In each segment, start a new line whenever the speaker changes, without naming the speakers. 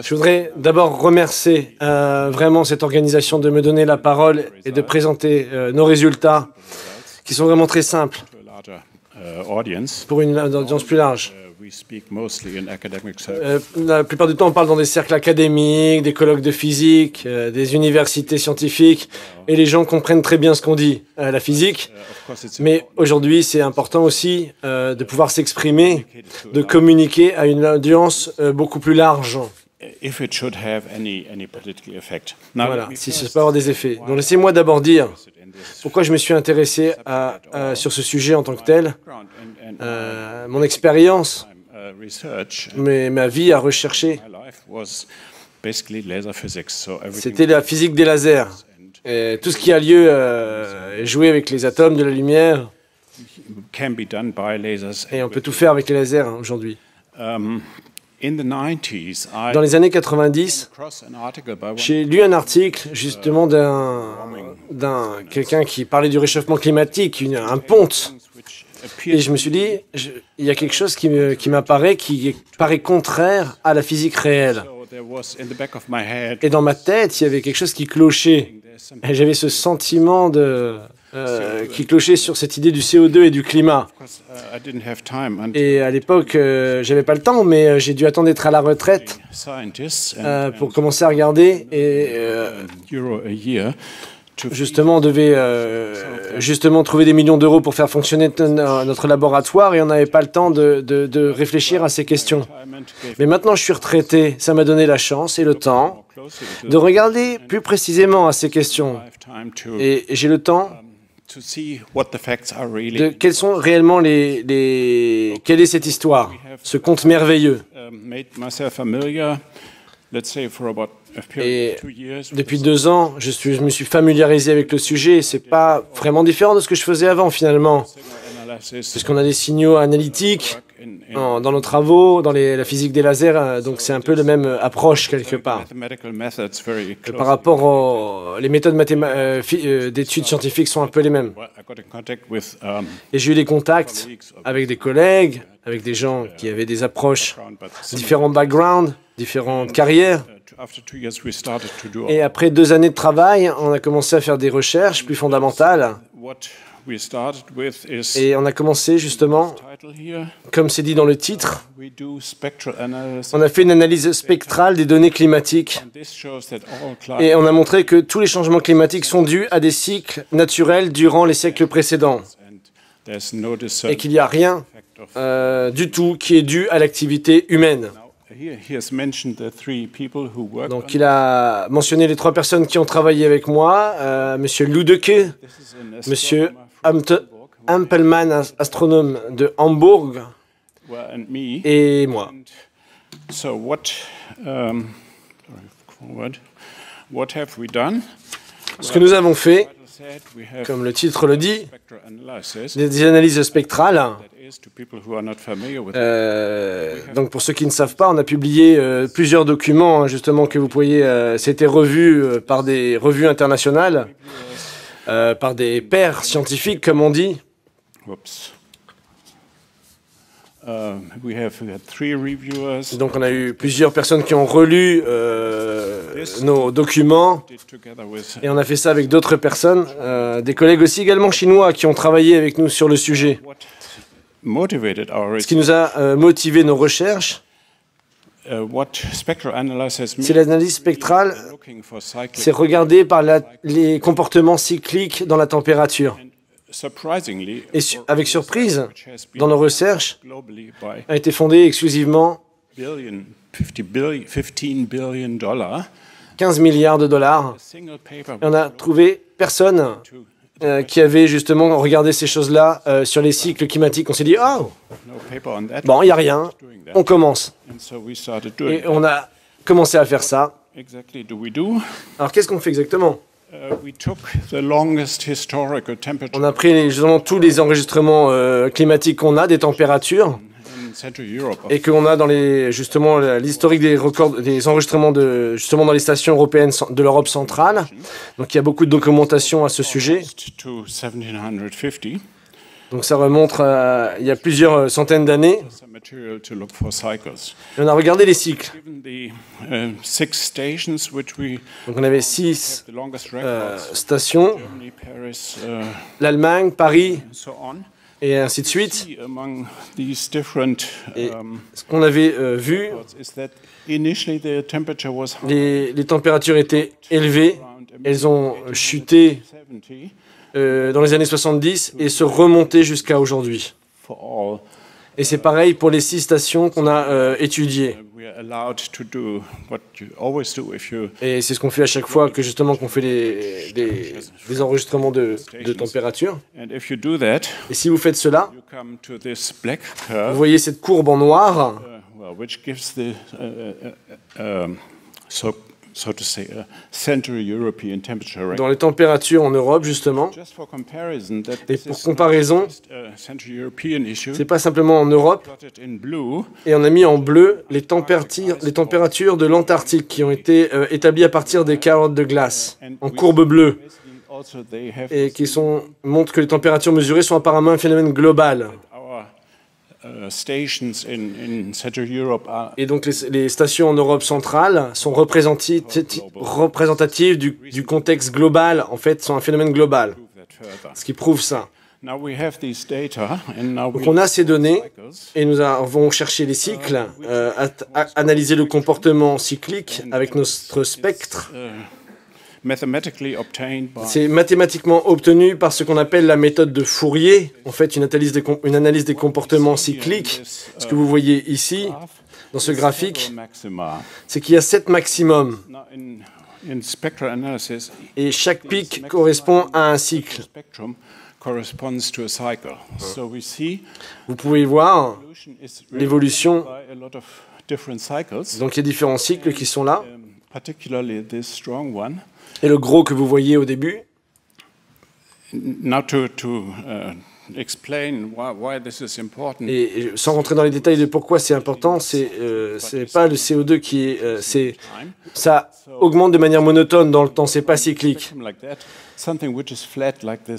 Je voudrais d'abord remercier vraiment cette organisation de me donner la parole et de présenter nos résultats qui sont vraiment très simples pour une audience plus large. La plupart du temps, on parle dans des cercles académiques, des colloques de physique, des universités scientifiques, et les gens comprennent très bien ce qu'on dit, la physique. Mais aujourd'hui, c'est important aussi de pouvoir s'exprimer, de communiquer à une audience beaucoup plus large. Voilà, si ça peut avoir des effets. Donc laissez-moi d'abord dire pourquoi je me suis intéressé sur ce sujet en tant que tel. Mon expérience, ma vie à rechercher, c'était la physique des lasers. Et tout ce qui a lieu jouer avec les atomes de la lumière. Et on peut tout faire avec les lasers aujourd'hui. Dans les années 90, j'ai lu un article justement d'un quelqu'un qui parlait du réchauffement climatique, un ponte. Et je me suis dit, il y a quelque chose qui m'apparaît, qui paraît contraire à la physique réelle. Et dans ma tête, il y avait quelque chose qui clochait. Et j'avais ce sentiment qui clochait sur cette idée du CO2 et du climat. Et à l'époque, j'avais pas le temps, mais j'ai dû attendre d'être à la retraite pour commencer à regarder. Et justement, on devait justement trouver des millions d'euros pour faire fonctionner notre laboratoire et on n'avait pas le temps de réfléchir à ces questions. Mais maintenant, je suis retraité, ça m'a donné la chance et le temps de regarder plus précisément à ces questions. Et j'ai le temps de quels sont réellement quelle est cette histoire, ce conte merveilleux. Et depuis 2 ans, je me suis familiarisé avec le sujet. C'est pas vraiment différent de ce que je faisais avant, finalement. Puisqu'on a des signaux analytiques dans nos travaux, dans la physique des lasers, donc c'est un peu la même approche quelque part. Par rapport les méthodes d'études scientifiques sont un peu les mêmes. Et j'ai eu des contacts avec des collègues, avec des gens qui avaient des approches, différents backgrounds, différentes carrières. Et après 2 années de travail, on a commencé à faire des recherches plus fondamentales. Et on a commencé justement, comme c'est dit dans le titre, on a fait une analyse spectrale des données climatiques. Et on a montré que tous les changements climatiques sont dus à des cycles naturels durant les siècles précédents. Et qu'il n'y a rien du tout qui est dû à l'activité humaine. Donc il a mentionné les 3 personnes qui ont travaillé avec moi, Monsieur Ludeke, Monsieur Ampelman, astronome de Hambourg, et moi. Ce que nous avons fait, comme le titre le dit, des analyses spectrales. Donc pour ceux qui ne savent pas, on a publié plusieurs documents, hein, justement, que vous voyez, c'était revu par des revues internationales, par des pairs scientifiques, comme on dit. Donc on a eu plusieurs personnes qui ont relu nos documents et on a fait ça avec d'autres personnes, des collègues aussi également chinois qui ont travaillé avec nous sur le sujet. Ce qui nous a motivé nos recherches, c'est l'analyse spectrale, c'est regarder par les comportements cycliques dans la température. Et avec surprise, dans nos recherches, a été fondée exclusivement 15 milliards de dollars. Et on a trouvé personne qui avait justement regardé ces choses-là sur les cycles climatiques. On s'est dit, oh, bon, il n'y a rien, on commence. Et on a commencé à faire ça. Alors qu'est-ce qu'on fait exactement ? On a pris justement tous les enregistrements climatiques qu'on a, des températures, et qu'on a dans justement l'historique des records, des enregistrements justement dans les stations européennes de l'Europe centrale. Donc il y a beaucoup de documentation à ce sujet. Donc ça remonte il y a plusieurs centaines d'années. Et on a regardé les cycles. Donc on avait 6 stations, l'Allemagne, Paris, et ainsi de suite. Et ce qu'on avait vu, les températures étaient élevées, elles ont chuté dans les années 70 et se remonter jusqu'à aujourd'hui. Et c'est pareil pour les 6 stations qu'on a étudiées. Et c'est ce qu'on fait à chaque fois que justement qu'on fait des enregistrements de température. Et si vous faites cela, vous voyez cette courbe en noir dans les températures en Europe, justement. Et pour comparaison, ce n'est pas simplement en Europe. Et on a mis en bleu les températures de l'Antarctique qui ont été établies à partir des carottes de glace, en courbe bleue, et qui montrent que les températures mesurées sont apparemment un phénomène global. Et donc les stations en Europe centrale sont représentatives du contexte global, en fait, sont un phénomène global, ce qui prouve ça. Donc on a ces données et nous avons cherché les cycles, analysé le comportement cyclique avec notre spectre. C'est mathématiquement obtenu par ce qu'on appelle la méthode de Fourier, en fait une analyse des comportements cycliques. Ce que vous voyez ici, dans ce graphique, c'est qu'il y a 7 maximums. Et chaque pic correspond à un cycle. Vous pouvez voir l'évolution. Donc il y a différents cycles qui sont là. Et le gros que vous voyez au début. Et sans rentrer dans les détails de pourquoi c'est important, c'est pas le CO2 qui est, ça augmente de manière monotone dans le temps, c'est pas cyclique.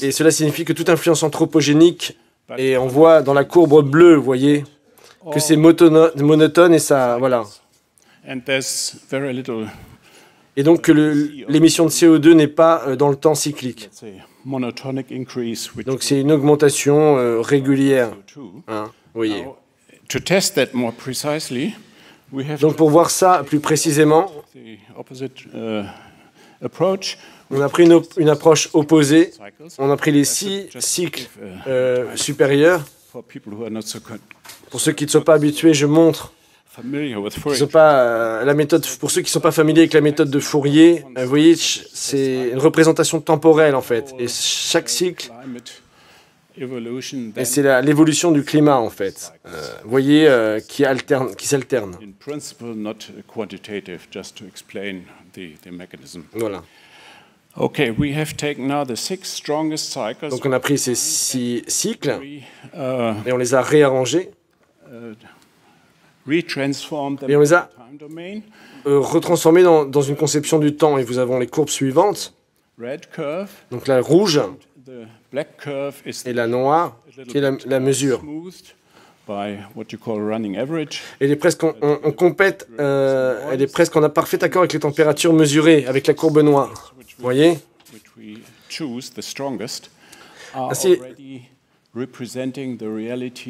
Et cela signifie que toute influence anthropogénique, et on voit dans la courbe bleue, vous voyez, que c'est monotone et ça, voilà. Et donc que l'émission de CO2 n'est pas dans le temps cyclique. Donc c'est une augmentation régulière. Hein, voyez. Donc pour voir ça plus précisément, on a pris une approche opposée. On a pris les 6 cycles supérieurs. Pour ceux qui ne sont pas habitués, je montre. La méthode, pour ceux qui ne sont pas familiers avec la méthode de Fourier, vous voyez, c'est une représentation temporelle en fait. Et chaque cycle, et c'est l'évolution du climat en fait. Vous voyez, qui s'alterne. Voilà. Donc on a pris ces 6 cycles et on les a réarrangés. Et on les a retransformés dans une conception du temps. Et vous avez les courbes suivantes. Donc la rouge et la noire, qui est la mesure. Elle est presque elle est presque en parfait accord avec les températures mesurées, avec la courbe noire. Vous voyez ? Ainsi,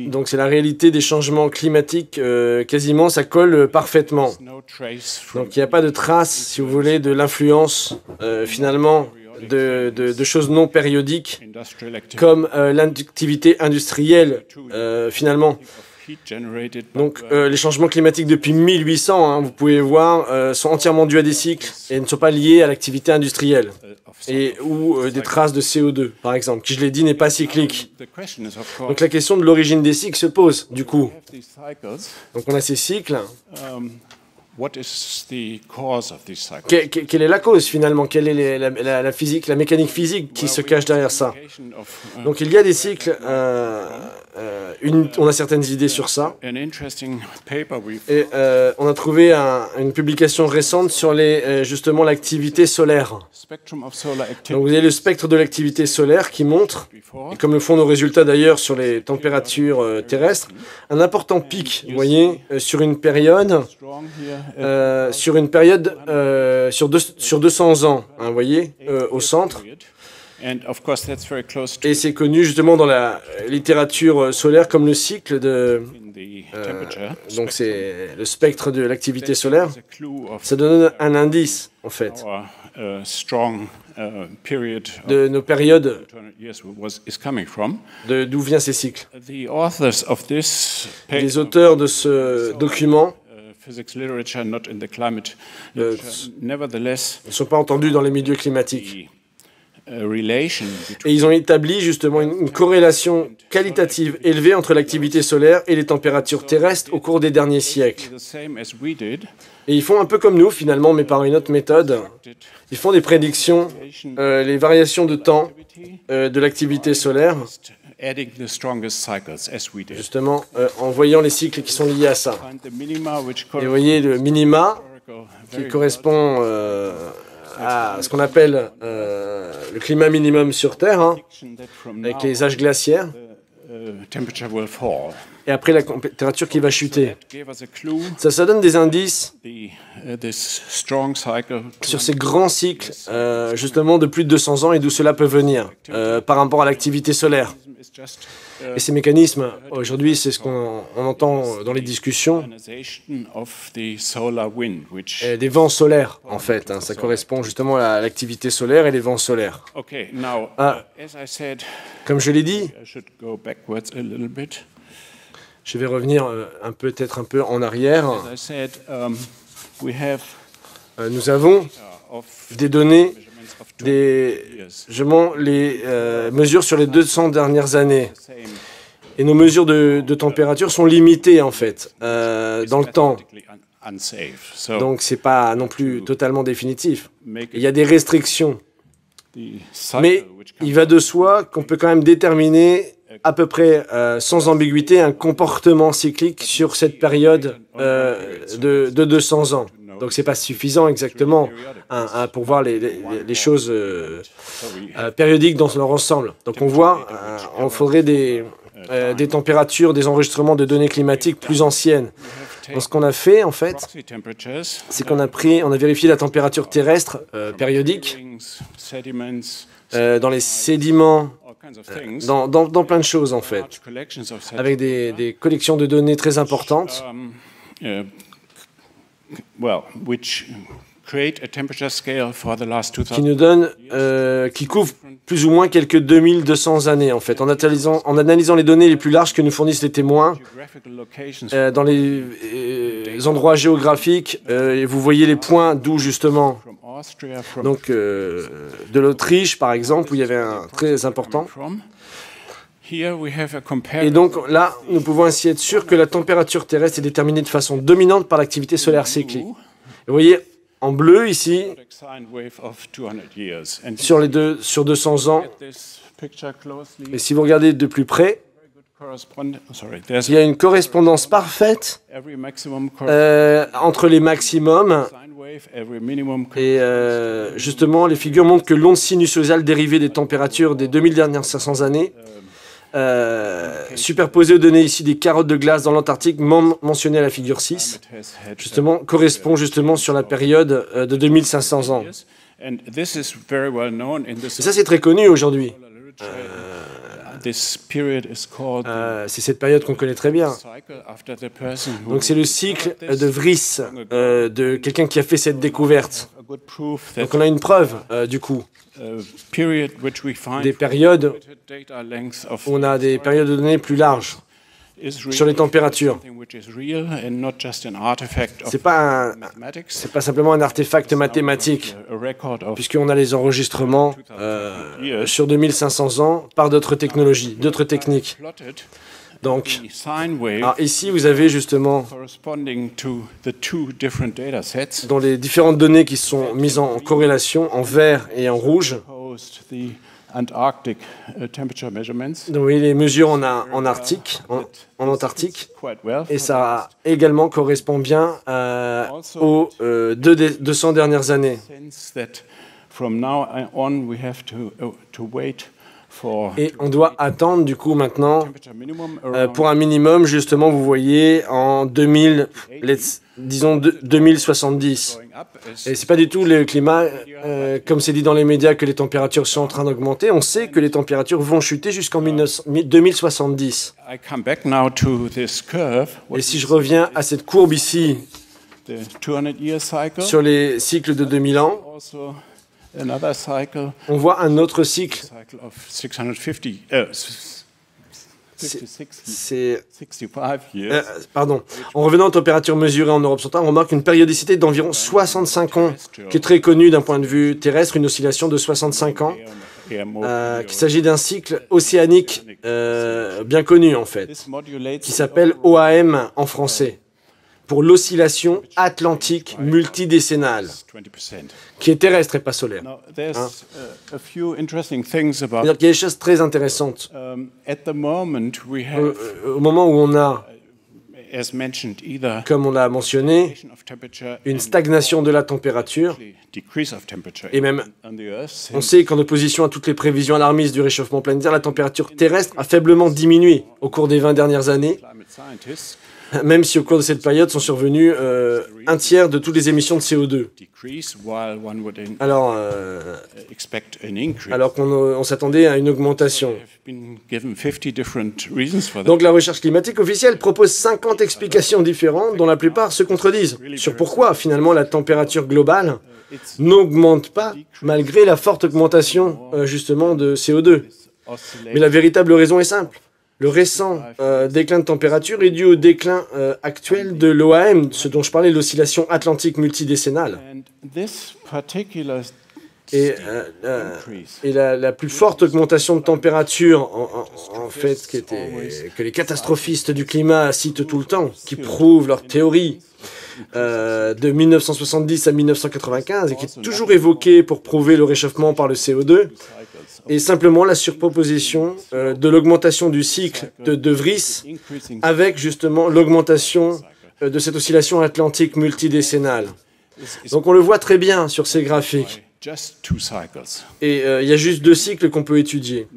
donc c'est la réalité des changements climatiques, quasiment, ça colle parfaitement. Donc il n'y a pas de trace, si vous voulez, de l'influence, finalement, de choses non périodiques, comme l'activité industrielle, finalement. Donc les changements climatiques depuis 1800, hein, vous pouvez voir, sont entièrement dus à des cycles et ne sont pas liés à l'activité industrielle ou des traces de CO2, par exemple, qui, je l'ai dit, n'est pas cyclique. Donc la question de l'origine des cycles se pose, du coup. Donc on a ces cycles. Quelle est la cause finalement? Quelle est la physique, la mécanique physique qui se cache derrière ça? Donc il y a des cycles, on a certaines idées sur ça. Et on a trouvé une publication récente sur justement l'activité solaire. Donc vous avez le spectre de l'activité solaire qui montre, et comme le font nos résultats d'ailleurs sur les températures terrestres, un important pic, vous voyez, sur une période, sur 200 ans, hein, vous voyez, au centre. Et c'est connu justement dans la littérature solaire comme le cycle de... donc c'est le spectre de l'activité solaire. Ça donne un indice, en fait, de nos périodes, d'où viennent ces cycles. Les auteurs de ce document ne sont pas entendus dans les milieux climatiques. Et ils ont établi justement une corrélation qualitative élevée entre l'activité solaire et les températures terrestres au cours des derniers siècles. Et ils font un peu comme nous finalement, mais par une autre méthode. Ils font des prédictions, les variations de temps de l'activité solaire, justement en voyant les cycles qui sont liés à ça. Et vous voyez le minima qui correspond à ce qu'on appelle le climat minimum sur Terre, hein, avec les âges glaciaires, et après la température qui va chuter. Ça donne des indices sur ces grands cycles, justement de plus de 200 ans et d'où cela peut venir par rapport à l'activité solaire. Et ces mécanismes, aujourd'hui, c'est ce qu'on entend dans les discussions, des vents solaires, en fait. Hein, ça correspond justement à l'activité solaire et les vents solaires. Comme je l'ai dit, je vais revenir peut-être un peu en arrière. Nous avons des données, les mesures sur les 200 dernières années. Et nos mesures de température sont limitées, en fait, dans le temps. Donc, ce n'est pas non plus totalement définitif. Il y a des restrictions. Mais il va de soi qu'on peut quand même déterminer à peu près sans ambiguïté un comportement cyclique sur cette période de 200 ans. Donc, ce n'est pas suffisant exactement pour voir les choses périodiques dans leur ensemble. Donc, on voit, on faudrait des températures, des enregistrements de données climatiques plus anciennes. Donc, ce qu'on a fait, en fait, c'est qu'on a vérifié la température terrestre périodique dans les sédiments, dans plein de choses, en fait, avec des collections de données très importantes qui nous donne, qui couvre plus ou moins quelques 2200 années, en fait, en analysant les données les plus larges que nous fournissent les témoins dans les endroits géographiques. Et vous voyez les points d'où, justement, donc de l'Autriche, par exemple, où il y avait un très important. Et donc là, nous pouvons ainsi être sûrs que la température terrestre est déterminée de façon dominante par l'activité solaire cyclique. Vous voyez, en bleu ici, sur 200 ans, et si vous regardez de plus près, il y a une correspondance parfaite entre les maximums et justement les figures montrent que l'onde sinusoïdale dérivée des températures des 2500 années superposée aux données ici des carottes de glace dans l'Antarctique mentionnées à la figure 6, justement, correspond justement sur la période de 2500 ans. Et ça, c'est très connu aujourd'hui. C'est cette période qu'on connaît très bien. Donc c'est le cycle de Vries, de quelqu'un qui a fait cette découverte. Donc on a une preuve, du coup, des périodes où on a des périodes de données plus larges sur les températures. C'est pas simplement un artefact mathématique, puisqu'on a les enregistrements sur 2500 ans par d'autres technologies, d'autres techniques. Donc, ici, vous avez justement dans les différentes données qui sont mises en corrélation, en vert et en rouge. Donc, oui, les mesures en Antarctique, et ça également correspond bien aux 200 dernières années. Et on doit attendre du coup maintenant pour un minimum, justement, vous voyez, en 2070. Et c'est pas du tout le climat, comme c'est dit dans les médias, que les températures sont en train d'augmenter. On sait que les températures vont chuter jusqu'en 2070. Et si je reviens à cette courbe ici, sur les cycles de 2000 ans, on voit un autre cycle. Pardon. En revenant aux températures mesurées en Europe centrale, on remarque une périodicité d'environ 65 ans, qui est très connue d'un point de vue terrestre, une oscillation de 65 ans, qu'il s'agit d'un cycle océanique bien connu en fait, qui s'appelle OAM en français, pour l'oscillation atlantique multidécennale, qui est terrestre et pas solaire. C'est-à-dire qu'il y a des choses très intéressantes. Au moment où on a, comme on l'a mentionné, une stagnation de la température, et même, on sait qu'en opposition à toutes les prévisions alarmistes du réchauffement planétaire, la température terrestre a faiblement diminué au cours des 20 dernières années, même si au cours de cette période sont survenues un tiers de toutes les émissions de CO2. Alors qu'on s'attendait à une augmentation. Donc la recherche climatique officielle propose 50 explications différentes, dont la plupart se contredisent, sur pourquoi finalement la température globale n'augmente pas malgré la forte augmentation justement de CO2. Mais la véritable raison est simple. Le récent déclin de température est dû au déclin actuel de l'OAM, ce dont je parlais, l'oscillation atlantique multidécennale. Et la plus forte augmentation de température, en fait, que les catastrophistes du climat citent tout le temps, qui prouvent leur théorie de 1970 à 1995, et qui est toujours évoquée pour prouver le réchauffement par le CO2, et simplement la surproposition de l'augmentation du cycle de De Vries avec justement l'augmentation de cette oscillation atlantique multidécennale. Donc on le voit très bien sur ces graphiques. Et il y a juste 2 cycles qu'on peut étudier.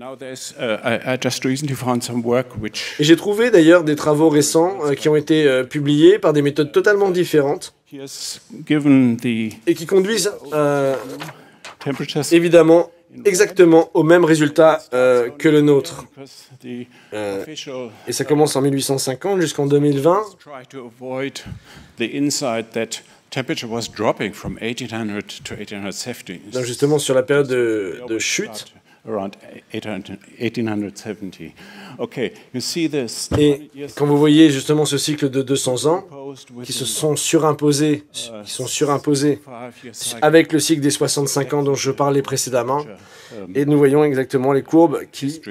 Et j'ai trouvé d'ailleurs des travaux récents qui ont été publiés par des méthodes totalement différentes et qui conduisent évidemment exactement au même résultat que le nôtre. Et ça commence en 1850 jusqu'en 2020. Donc justement sur la période de chute. Et quand vous voyez justement ce cycle de 200 ans qui se sont surimposés, avec le cycle des 65 ans dont je parlais précédemment, et nous voyons exactement les courbes qui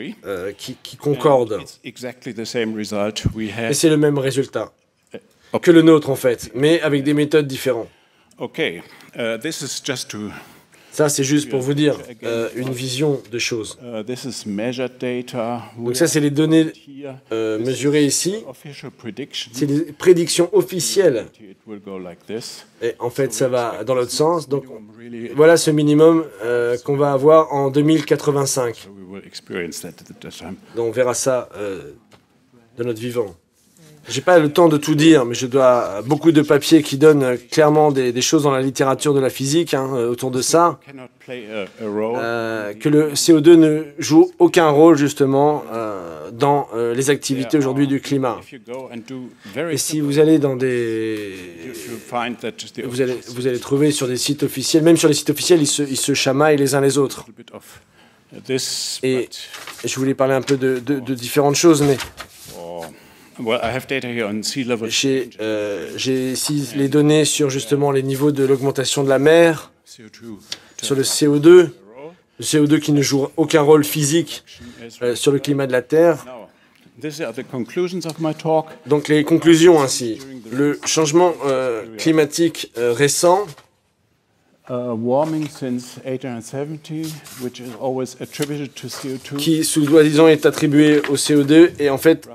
concordent. Et c'est le même résultat que le nôtre en fait, mais avec des méthodes différentes. Ça, c'est juste pour vous dire une vision de choses. Donc ça, c'est les données mesurées ici. C'est les prédictions officielles. Et en fait, ça va dans l'autre sens. Donc voilà ce minimum qu'on va avoir en 2085. Donc on verra ça de notre vivant. J'ai pas le temps de tout dire, mais je dois beaucoup de papiers qui donnent clairement des choses dans la littérature de la physique autour de ça, que le CO2 ne joue aucun rôle justement dans les activités aujourd'hui du climat. Et si vous allez dans vous allez trouver sur des sites officiels, même sur les sites officiels, ils se chamaillent les uns les autres. Et je voulais parler un peu de différentes choses, mais j'ai ici les données sur justement les niveaux de l'augmentation de la mer, sur le CO2 qui ne joue aucun rôle physique sur le climat de la Terre. Donc les conclusions ainsi. Le changement climatique récent qui, soi-disant, est attribué au CO2 et en fait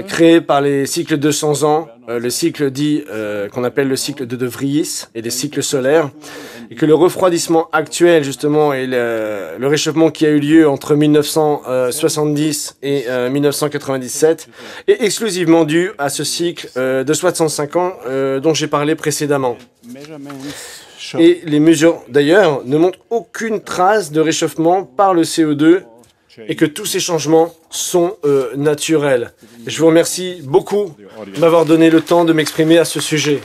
créé par les cycles de 200 ans, le cycle dit qu'on appelle le cycle de Vries et des cycles solaires, et que le refroidissement actuel justement et le réchauffement qui a eu lieu entre 1970 et 1997 est exclusivement dû à ce cycle de 65 ans dont j'ai parlé précédemment. Et les mesures, d'ailleurs, ne montrent aucune trace de réchauffement par le CO2 et que tous ces changements sont naturels. Je vous remercie beaucoup de m'avoir donné le temps de m'exprimer à ce sujet.